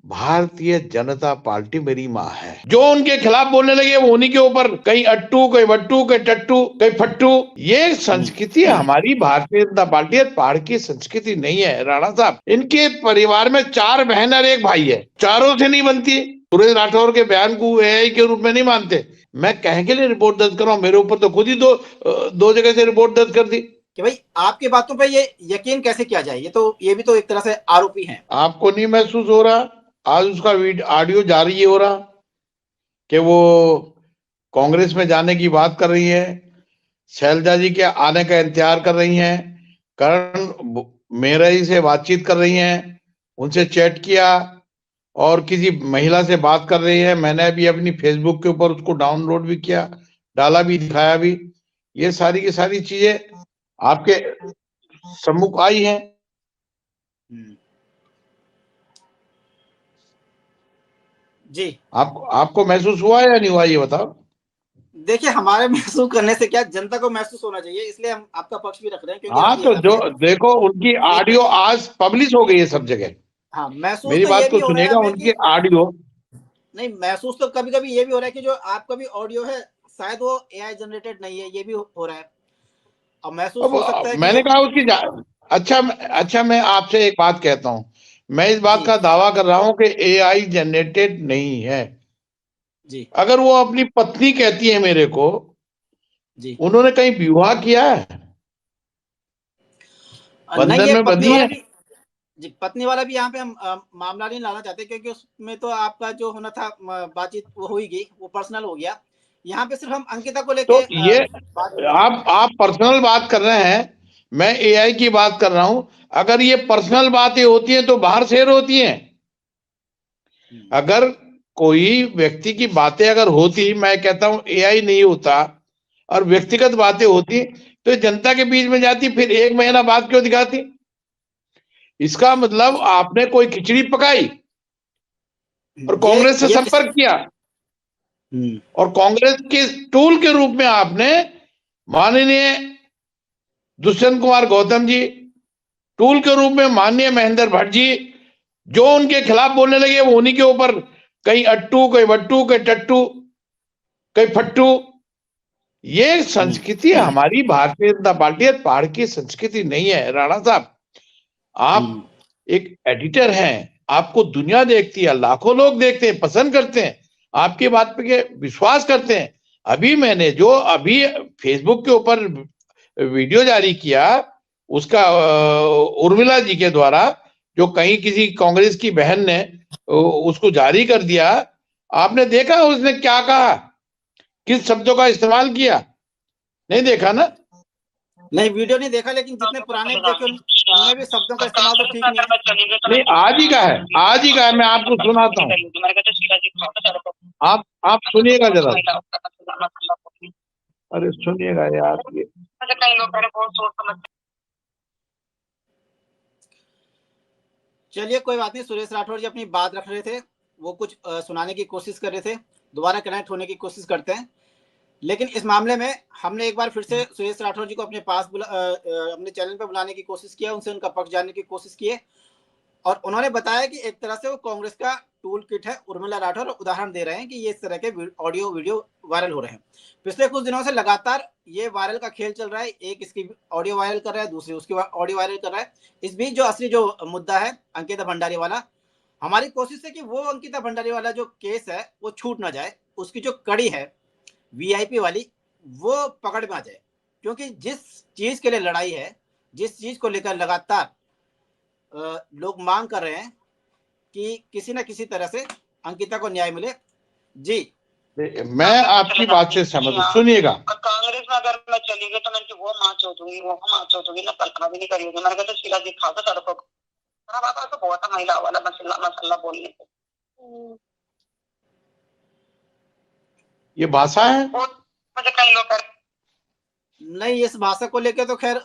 Bharatiya Janata party मेरी माँ है। जो उनके खिलाफ बोलने लगे वो उन्हीं के ऊपर, कहीं अट्टू, कहीं वट्टू, कहीं टट्टू, कहीं फट्टू। ये संस्कृति हमारी भारतीय जनता पार्टी पहाड़ की संस्कृति नहीं है। राणा साहब, इनके परिवार में 4 बहन और 1 भाई है, चारों से नहीं बनती। सुरेश राठौर के बयान को एआई के रूप में नहीं मानते। मैं कहे के लिए रिपोर्ट दर्ज कर रहा हूं, मेरे ऊपर तो खुद ही दो जगह से रिपोर्ट दर्ज कर दी कि भाई आपकी बातों पे ये यकीन कैसे किया जाए। ये भी तो एक तरह से आरोपी हैं। आपको नहीं महसूस हो रहा? आज उसका ऑडियो जारी हो रहा कि वो कांग्रेस में जाने की बात कर रही है, शैलजा जी के आने का इंतजार कर रही हैं, करण मेहरा से बातचीत कर रही हैं, उनसे चैट किया और किसी महिला से बात कर रही है। मैंने अभी अपनी फेसबुक के ऊपर उसको डाउनलोड भी किया, डाला भी, दिखाया भी। ये सारी की सारी चीजें आपके सम्मुख आई हैं। जी, आपको महसूस हुआ या नहीं हुआ, ये बताओ। देखिए, हमारे महसूस करने से क्या, जनता को महसूस होना चाहिए, इसलिए हम आपका पक्ष भी रख रहे हैं। क्योंकि हाँ, तो जो देखो उनकी ऑडियो आज पब्लिश हो गई है सब जगह। हाँ, महसूस मेरी तो बात ये को भी हो रहा है सुनिएगा, हमें उनकी कि ऑडियो नहीं, महसूस तो कभी कभी ये भी हो रहा है कि जो आपका भी ऑडियो है शायद वो एआई जनरेटेड नहीं है, ये भी हो रहा है। अब महसूस हो सकता है कि मैंने कहा उसकी अच्छा, मैं आपसे एक बात कहता हूं। मैं इस बात जी का दावा कर रहा हूं कि एआई जनरेटेड नहीं है। जी अगर वो अपनी पत्नी कहती है मेरे को, जी उन्होंने कहीं विवाह किया है, नहीं, बंधन ये में पत्नी बंधी वाला है। भी जी, पत्नी वाला भी यहाँ पे हम मामला नहीं लाना चाहते, क्योंकि उसमें तो आपका जो होना था बातचीत वो हो ही गई, वो पर्सनल हो गया। यहाँ पे सिर्फ हम अंकिता को लेके तो ये बात करना चाहते हैं। आप पर्सनल बात कर रहे हैं, मैं एआई की बात कर रहा हूं। अगर ये पर्सनल बातें होती हैं तो बाहर शेयर होती हैं। अगर कोई व्यक्ति की बातें अगर होती, मैं कहता हूं एआई नहीं होता, और व्यक्तिगत बातें होती तो जनता के बीच में जाती, फिर 1 महीना बाद क्यों दिखाती? इसका मतलब आपने कोई खिचड़ी पकाई और कांग्रेस से ये संपर्क किया, और कांग्रेस के टूल के रूप में आपने माननीय दुष्यंत कुमार गौतम जी, टूल के रूप में माननीय महेंद्र भट्ट जी, जो उनके खिलाफ बोलने लगे वो उन्हीं के ऊपर, कहीं अट्टू, कहीं वट्टू, कहीं टट्टू, कहीं फट्टू। ये संस्कृति हमारी भारतीय जनता पार्टी पहाड़ की संस्कृति नहीं है। राणा साहब, आप एक एडिटर हैं, आपको दुनिया देखती है, लाखों लोग देखते हैं, पसंद करते हैं, आपकी बात पे विश्वास करते हैं। अभी फेसबुक के ऊपर वीडियो जारी किया, उसका उर्मिला जी के द्वारा, जो कहीं किसी कांग्रेस की बहन ने उसको जारी कर दिया, आपने देखा उसने क्या कहा, किस शब्दों का इस्तेमाल किया? नहीं देखा ना? नहीं, वीडियो नहीं देखा, लेकिन जितने पुराने देखे उनमें भी शब्दों का इस्तेमाल तो ठीक नहीं है। नहीं, आज ही का है, आज ही का है। मैं आपको सुनाता हूँ, आप सुनिएगा जरा। अरे सुनिएगा यार, ये चलिए, कोई बात नहीं। सुरेश राठौर जी अपनी बात रख रहे थे, वो कुछ सुनाने की कोशिश कर रहे थे, दोबारा कनेक्ट होने की कोशिश करते हैं। लेकिन इस मामले में हमने एक बार फिर से सुरेश राठौर जी को अपने पास अपने चैनल पर बुलाने की कोशिश किया, उनसे उनका पक्ष जानने की कोशिश की, और उन्होंने बताया कि एक तरह से वो कांग्रेस का टूल किट है। उर्मिला राठौर उदाहरण दे रहे हैं कि ये इस तरह के ऑडियो वीडियो वायरल हो रहे हैं। पिछले कुछ दिनों से लगातार ये वायरल का खेल चल रहा है। एक इसकी ऑडियो वायरल कर रहा है, दूसरी उसकी ऑडियो वायरल कर रहा है। इस बीच जो असली जो मुद्दा है अंकिता भंडारी वाला, हमारी कोशिश है कि वो अंकिता भंडारी वाला जो केस है वो छूट ना जाए, उसकी जो कड़ी है वीआईपी वाली, वो पकड़ में आ जाए। क्योंकि जिस चीज के लिए लड़ाई है, जिस चीज को लेकर लगातार लोग मांग कर रहे हैं कि किसी न किसी तरह से अंकिता को न्याय मिले। जी, मैं आपकी बात से सहमत हूँ। सुनिएगा। कांग्रेस में अगर मैं चली गई तो मैं वो मार्च हो दूंगी, वो मार्च हो दूंगी ना, कल्पना भी नहीं करी होगी। मैंने कहा तो शिला दिखा दो सड़कों को। बाबा तो बहुत महिला वाला मसला बोलने को, ये भाषा है, मुझे कई लोग नहीं, इस भाषा को लेकर तो खैर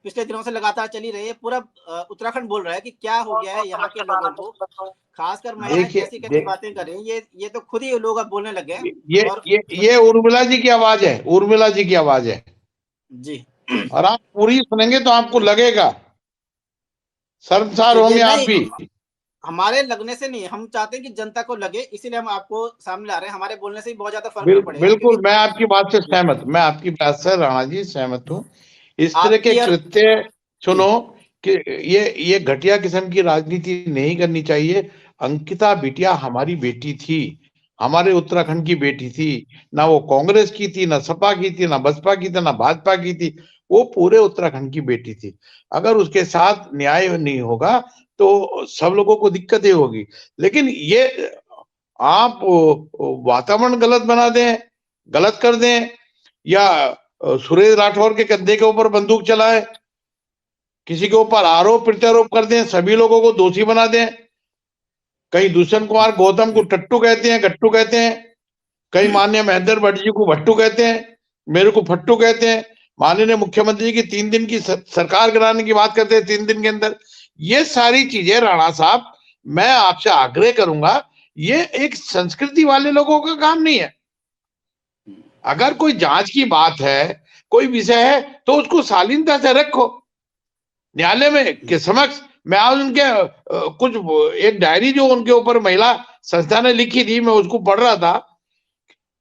पिछले दिनों से लगातार चली रही है। पूरा उत्तराखंड बोल रहा है कि क्या हो गया है यहाँ के लोगों को, खासकर महिलाएं कैसी कैसी बातें कर रही हैं। ये तो खुद ही लोग अब बोलने लगे हैं। ये उर्मिला जी की आवाज है, उर्मिला जी की आवाज है जी, और आप पूरी सुनेंगे तो आपको लगेगा, शर्मसार होंगे आप भी। हमारे लगने से नहीं, हम चाहते हैं कि जनता को लगे, इसीलिए हम आपको सामने ला रहे हैं। हमारे बोलने से ही बहुत ज्यादा फर्क नहीं पड़ेगा, बिल्कुल, क्योंकि मैं आपकी बात से सहमत, मैं आपकी बात से राणा जी सहमत हूँ। इस तरह के आपकी और कृत्य जी सुनो कि ये घटिया किस्म की राजनीति नहीं करनी चाहिए। अंकिता बिटिया हमारी बेटी थी, हमारे उत्तराखंड की बेटी थी। ना वो कांग्रेस की थी, ना सपा की थी, ना बसपा की थी, ना भाजपा की थी। वो पूरे उत्तराखंड की बेटी थी। अगर उसके साथ न्याय नहीं होगा तो सब लोगों को दिक्कतें होगी। लेकिन ये आप वातावरण गलत बना दें, गलत कर दें, या सुरेश राठौर के कंधे के ऊपर बंदूक चलाए, किसी के ऊपर आरोप प्रत्यारोप कर दें, सभी लोगों को दोषी बना दें। कहीं दुष्यंत कुमार गौतम को टट्टू कहते हैं, गट्टू कहते हैं। कहीं माननीय महेंद्र भट्ट जी को भट्टू कहते हैं, मेरे को फट्टू कहते हैं। माननीय मुख्यमंत्री की 3 दिन की सरकार गिराने की बात करते हैं 3 दिन के अंदर। ये सारी चीजें राणा साहब, मैं आपसे आग्रह करूंगा, ये एक संस्कृति वाले लोगों का काम नहीं है। अगर कोई जांच की बात है, कोई विषय है, तो उसको शालीनता से रखो न्यायालय में के समक्ष। मैं आज उनके कुछ एक डायरी जो उनके ऊपर महिला संस्था ने लिखी थी, मैं उसको पढ़ रहा था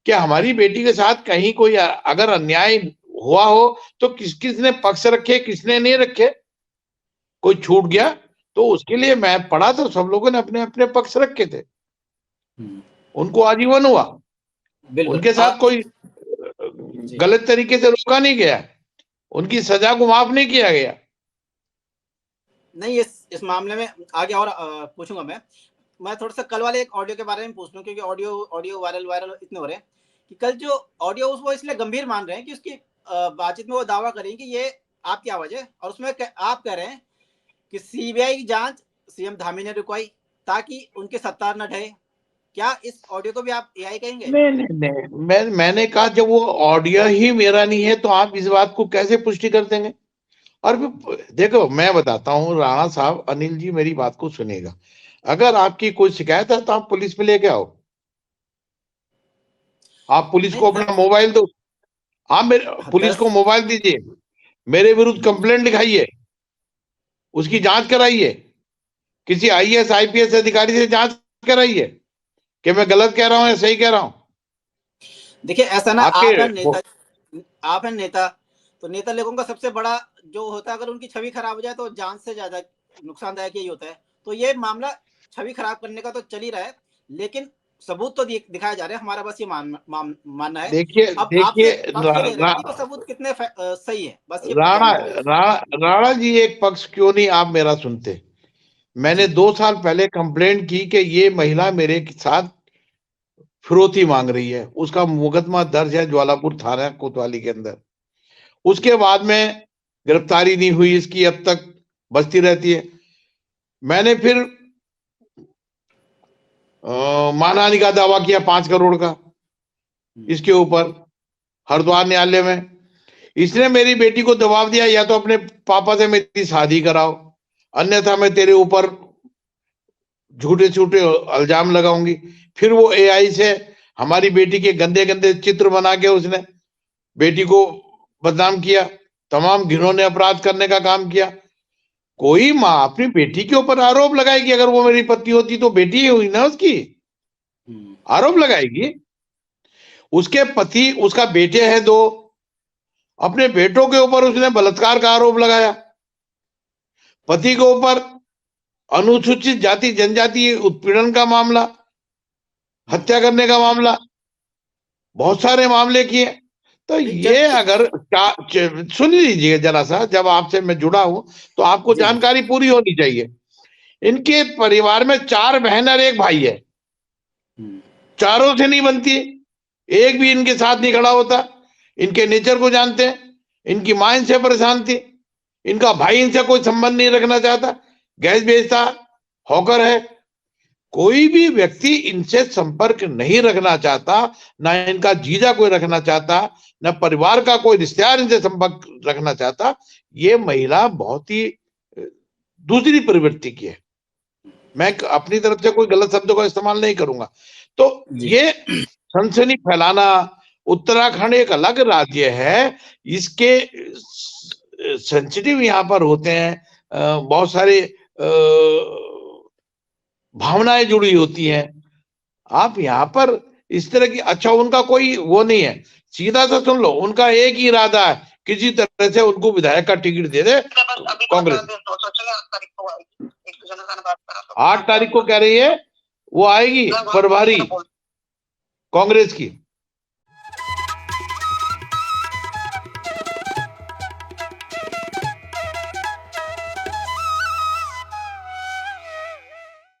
कि हमारी बेटी के साथ कहीं कोई अगर अन्याय हुआ हो तो किसने पक्ष रखे, किसने नहीं रखे, कोई छूट गया तो उसके लिए मैं पढ़ा तो सब लोगों ने अपने अपने पक्ष रखे थे। उनको आजीवन हुआ, बिल्कुल उनके साथ कोई जी गलत तरीके से रोका नहीं गया, उनकी सजा को माफ नहीं किया गया। नहीं, इस मामले में आगे और पूछूंगा मैं थोड़ा सा कल वाले एक ऑडियो के बारे में पूछ लूं, क्योंकि ऑडियो वायरल इतने हो रहे हैं कि कल जो ऑडियो वो इसलिए गंभीर मान रहे हैं कि उसकी बातचीत में वो दावा करें कि ये आपकी आवाज है, और उसमें आप कह रहे हैं कि सीबीआई की जांच सीएम धामी ने रुकवाई ताकि उनके सत्ता न ढहे। क्या इस ऑडियो को भी आप एआई कहेंगे? नहीं नहीं नहीं, मैंने कहा जब वो ऑडियो ही मेरा नहीं है तो आप इस बात को कैसे पुष्टि कर देंगे। और देखो मैं बताता हूँ राणा साहब, अनिल जी मेरी बात को सुनेगा। अगर आपकी कोई शिकायत है तो आप पुलिस पे लेके आओ, आप पुलिस नहीं को अपना मोबाइल दो, आप मेरे पुलिस को मोबाइल दीजिए, मेरे विरुद्ध कंप्लेंट लिखाइए, उसकी जांच कराइए, किसी आईएएस आईपीएस अधिकारी से जांच कराइए कि मैं गलत कह रहा हूं या सही कह रहा हूं। देखिए ऐसा ना, आपके आप हैं नेता, तो नेता लोगों का सबसे बड़ा जो होता है, अगर उनकी छवि खराब हो जाए तो जान से ज्यादा नुकसानदायक यही होता है। तो ये मामला छवि खराब करने का तो चल ही रहा है, लेकिन सबूत तो दिखाया जा रहा है, हमारा बस ये मानना है। देखिए अब देखिए आपसे पक्ष ये ले रहे हैं कि वो सबूत कितने सही है, बस ये राणा जानना है। राणा राणा जी एक पक्ष क्यों नहीं आप मेरा सुनते। मैंने जी 2 साल पहले कंप्लेंट की कि ये महिला मेरे साथ फिरौती मांग रही है, उसका मुकदमा दर्ज है ज्वालापुर थाना कोतवाली के अंदर। उसके बाद में गिरफ्तारी नहीं हुई इसकी, अब तक बचती रहती है। मैंने फिर मानहानि का दावा किया 5 करोड़ का इसके ऊपर हरिद्वार न्यायालय में। इसने मेरी बेटी को दबाव दिया, या तो अपने पापा से मेरी शादी कराओ, अन्यथा मैं तेरे ऊपर झूठे झूठे इल्जाम लगाऊंगी। फिर वो एआई से हमारी बेटी के गंदे गंदे चित्र बना के उसने बेटी को बदनाम किया, तमाम घिनौने अपराध करने का काम किया। कोई माँ अपनी बेटी के ऊपर आरोप लगाएगी, अगर वो मेरी पत्नी होती तो बेटी ही हुई ना उसकी, आरोप लगाएगी। उसके पति, उसका बेटे हैं 2, अपने बेटों के ऊपर उसने बलात्कार का आरोप लगाया, पति के ऊपर अनुसूचित जाति जनजाति उत्पीड़न का मामला, हत्या करने का मामला, बहुत सारे मामले किए। तो ये अगर सुन लीजिए जरा सा, जब आपसे मैं जुड़ा हूं तो आपको जानकारी पूरी होनी चाहिए। इनके परिवार में 4 बहन और 1 भाई है, चारों से नहीं बनती, एक भी इनके साथ नहीं खड़ा होता। इनके नेचर को जानते हैं, इनकी मां इनसे परेशान थी, इनका भाई इनसे कोई संबंध नहीं रखना चाहता, गैस बेचता, हॉकर है। कोई भी व्यक्ति इनसे संपर्क नहीं रखना चाहता, ना इनका जीजा कोई रखना चाहता, ना परिवार का कोई रिश्तेदार इनसे संपर्क रखना चाहता। ये महिला बहुत ही दूसरी प्रवृत्ति की है। मैं अपनी तरफ से कोई गलत शब्दों का इस्तेमाल नहीं करूंगा। तो ये सनसनी फैलाना, उत्तराखंड एक अलग राज्य है, इसके सेंसिटिव यहाँ पर होते हैं बहुत सारे भावनाएं जुड़ी होती हैं। आप यहाँ पर इस तरह की, अच्छा उनका कोई वो नहीं है, सीधा सा सुन लो, उनका एक ही इरादा है, किसी तरह से उनको विधायक का टिकट दे दे कांग्रेस। 8 तारीख को कह रही है वो आएगी प्रभारी कांग्रेस की।